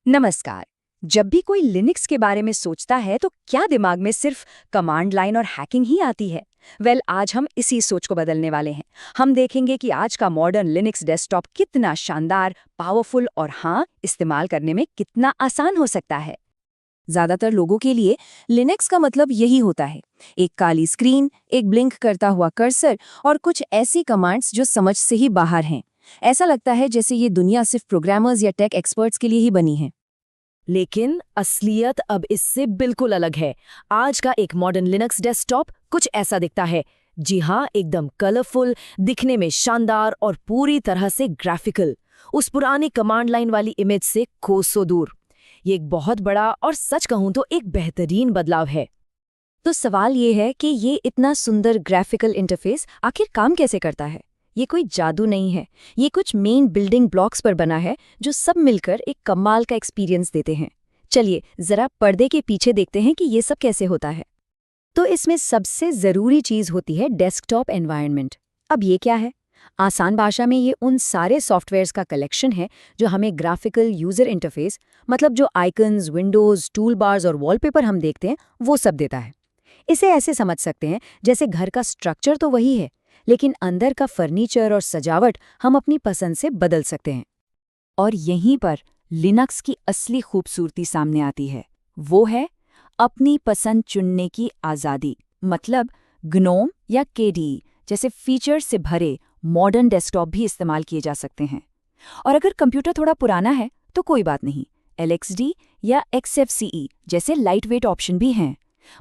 नमस्कार। जब भी कोई लिनक्स के बारे में सोचता है तो क्या दिमाग में सिर्फ कमांड लाइन और हैकिंग ही आती है? आज हम इसी सोच को बदलने वाले हैं। हम देखेंगे कि आज का मॉडर्न लिनक्स डेस्कटॉप कितना शानदार, पावरफुल और हाँ, इस्तेमाल करने में कितना आसान हो सकता है। ज्यादातर लोगों के लिए लिनक्स का मतलब यही होता है, एक काली स्क्रीन, एक ब्लिंक करता हुआ कर्सर और कुछ ऐसी कमांड्स जो समझ से ही बाहर हैं। ऐसा लगता है जैसे ये दुनिया सिर्फ प्रोग्रामर्स या टेक एक्सपर्ट्स के लिए ही बनी है। लेकिन असलियत अब इससे बिल्कुल अलग है। आज का एक मॉडर्न लिनक्स डेस्कटॉप कुछ ऐसा दिखता है। जी हाँ, एकदम कलरफुल, दिखने में शानदार और पूरी तरह से ग्राफिकल। उस पुरानी कमांड लाइन वाली इमेज से कोसों दूर। ये एक बहुत बड़ा और सच कहूं तो एक बेहतरीन बदलाव है। तो सवाल ये है कि ये इतना सुंदर ग्राफिकल इंटरफेस आखिर काम कैसे करता है? ये कोई जादू नहीं है, ये कुछ मेन बिल्डिंग ब्लॉक्स पर बना है जो सब मिलकर एक कमाल का एक्सपीरियंस देते हैं। चलिए जरा पर्दे के पीछे देखते हैं कि ये सब कैसे होता है। तो इसमें सबसे ज़रूरी चीज़ होती है डेस्कटॉप एनवायरनमेंट। अब ये क्या है? आसान भाषा में ये उन सारे सॉफ्टवेयर्स का कलेक्शन है जो हमें ग्राफिकल यूज़र इंटरफेस, मतलब जो आइकन्स, विंडोज़, टूल बार्स और वॉलपेपर हम देखते हैं, वो सब देता है। इसे ऐसे समझ सकते हैं जैसे घर का स्ट्रक्चर तो वही है, लेकिन अंदर का फर्नीचर और सजावट हम अपनी पसंद से बदल सकते हैं। और यहीं पर लिनक्स की असली खूबसूरती सामने आती है। वो है अपनी पसंद चुनने की आज़ादी। मतलब ग्नोम या केडी जैसे फीचर से भरे मॉडर्न डेस्कटॉप भी इस्तेमाल किए जा सकते हैं। और अगर कंप्यूटर थोड़ा पुराना है तो कोई बात नहीं, LXD या XFCE जैसे लाइट वेट ऑप्शन भी हैं।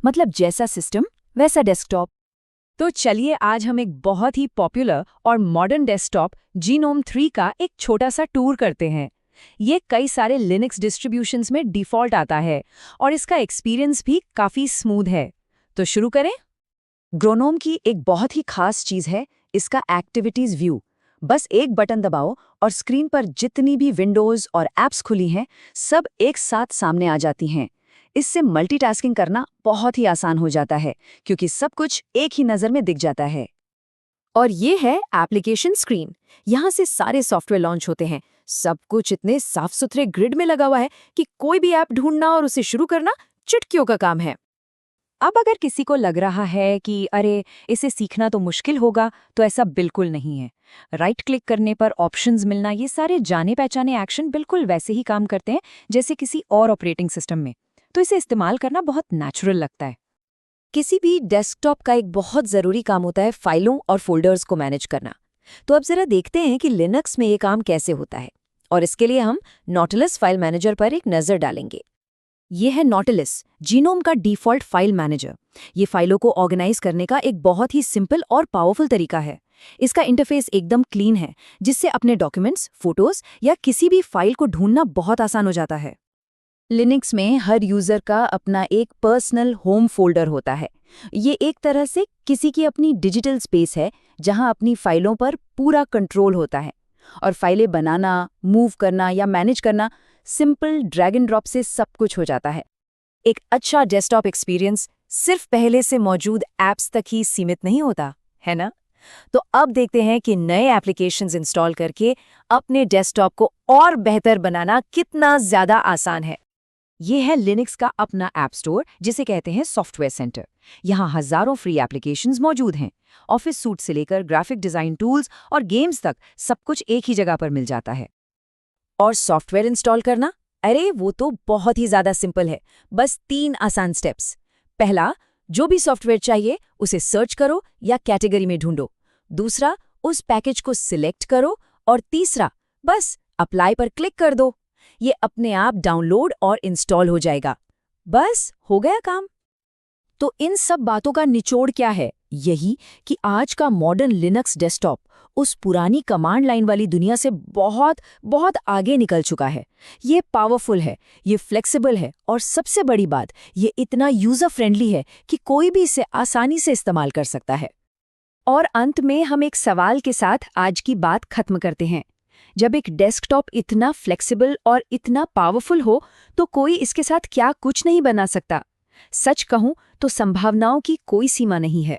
मतलब जैसा सिस्टम वैसा डेस्कटॉप। तो चलिए आज हम एक बहुत ही पॉपुलर और मॉडर्न डेस्कटॉप जीनोम 3 का एक छोटा सा टूर करते हैं। ये कई सारे लिनक्स डिस्ट्रीब्यूशंस में डिफ़ॉल्ट आता है और इसका एक्सपीरियंस भी काफ़ी स्मूथ है। तो शुरू करें। ग्नोम की एक बहुत ही खास चीज़ है इसका एक्टिविटीज़ व्यू। बस एक बटन दबाओ और स्क्रीन पर जितनी भी विंडोज़ और ऐप्स खुली हैं, सब एक साथ सामने आ जाती हैं। इससे मल्टीटास्किंग करना बहुत ही आसान हो जाता है क्योंकि सब कुछ एक ही नज़र में दिख जाता है। और ये है एप्लीकेशन स्क्रीन। यहाँ से सारे सॉफ्टवेयर लॉन्च होते हैं। सब कुछ इतने साफ सुथरे ग्रिड में लगा हुआ है कि कोई भी ऐप ढूंढना और उसे शुरू करना चुटकियों का काम है। अब अगर किसी को लग रहा है कि अरे इसे सीखना तो मुश्किल होगा, तो ऐसा बिल्कुल नहीं है। राइट क्लिक करने पर ऑप्शंस मिलना, ये सारे जाने पहचाने एक्शन बिल्कुल वैसे ही काम करते हैं जैसे किसी और ऑपरेटिंग सिस्टम में। तो इसे इस्तेमाल करना बहुत नेचुरल लगता है। किसी भी डेस्कटॉप का एक बहुत ज़रूरी काम होता है फाइलों और फोल्डर्स को मैनेज करना। तो अब ज़रा देखते हैं कि लिनक्स में ये काम कैसे होता है। और इसके लिए हम नॉटिलस फाइल मैनेजर पर एक नज़र डालेंगे। ये है नॉटिलस, जीनोम का डिफ़ॉल्ट फाइल मैनेजर। ये फाइलों को ऑर्गेनाइज करने का एक बहुत ही सिंपल और पावरफुल तरीका है। इसका इंटरफेस एकदम क्लीन है, जिससे अपने डॉक्यूमेंट्स, फोटोज़ या किसी भी फाइल को ढूंढना बहुत आसान हो जाता है। लिनक्स में हर यूज़र का अपना एक पर्सनल होम फोल्डर होता है। ये एक तरह से किसी की अपनी डिजिटल स्पेस है जहां अपनी फाइलों पर पूरा कंट्रोल होता है। और फाइलें बनाना, मूव करना या मैनेज करना सिंपल ड्रैग एंड ड्रॉप से सब कुछ हो जाता है। एक अच्छा डेस्कटॉप एक्सपीरियंस सिर्फ पहले से मौजूद ऐप्स तक ही सीमित नहीं होता, है ना? तो अब देखते हैं कि नए एप्लीकेशंस इंस्टॉल करके अपने डेस्कटॉप को और बेहतर बनाना कितना ज़्यादा आसान है। ये है लिनक्स का अपना ऐप स्टोर, जिसे कहते हैं सॉफ्टवेयर सेंटर। यहाँ हजारों फ्री एप्लीकेशंस मौजूद हैं। ऑफिस सूट से लेकर ग्राफिक डिज़ाइन टूल्स और गेम्स तक सब कुछ एक ही जगह पर मिल जाता है। और सॉफ्टवेयर इंस्टॉल करना, अरे वो तो बहुत ही ज़्यादा सिंपल है। बस 3 आसान स्टेप्स। पहला, जो भी सॉफ्टवेयर चाहिए उसे सर्च करो या कैटेगरी में ढूंढो। दूसरा, उस पैकेज को सिलेक्ट करो। और तीसरा, बस अप्लाई पर क्लिक कर दो। ये अपने आप डाउनलोड और इंस्टॉल हो जाएगा। बस हो गया काम। तो इन सब बातों का निचोड़ क्या है? यही कि आज का मॉडर्न लिनक्स डेस्कटॉप उस पुरानी कमांड लाइन वाली दुनिया से बहुत बहुत आगे निकल चुका है। ये पावरफुल है, ये फ्लेक्सिबल है और सबसे बड़ी बात, ये इतना यूज़र फ्रेंडली है कि कोई भी इसे आसानी से इस्तेमाल कर सकता है। और अंत में हम एक सवाल के साथ आज की बात खत्म करते हैं। जब एक डेस्कटॉप इतना फ्लेक्सिबल और इतना पावरफुल हो, तो कोई इसके साथ क्या कुछ नहीं बना सकता। सच कहूं तो संभावनाओं की कोई सीमा नहीं है।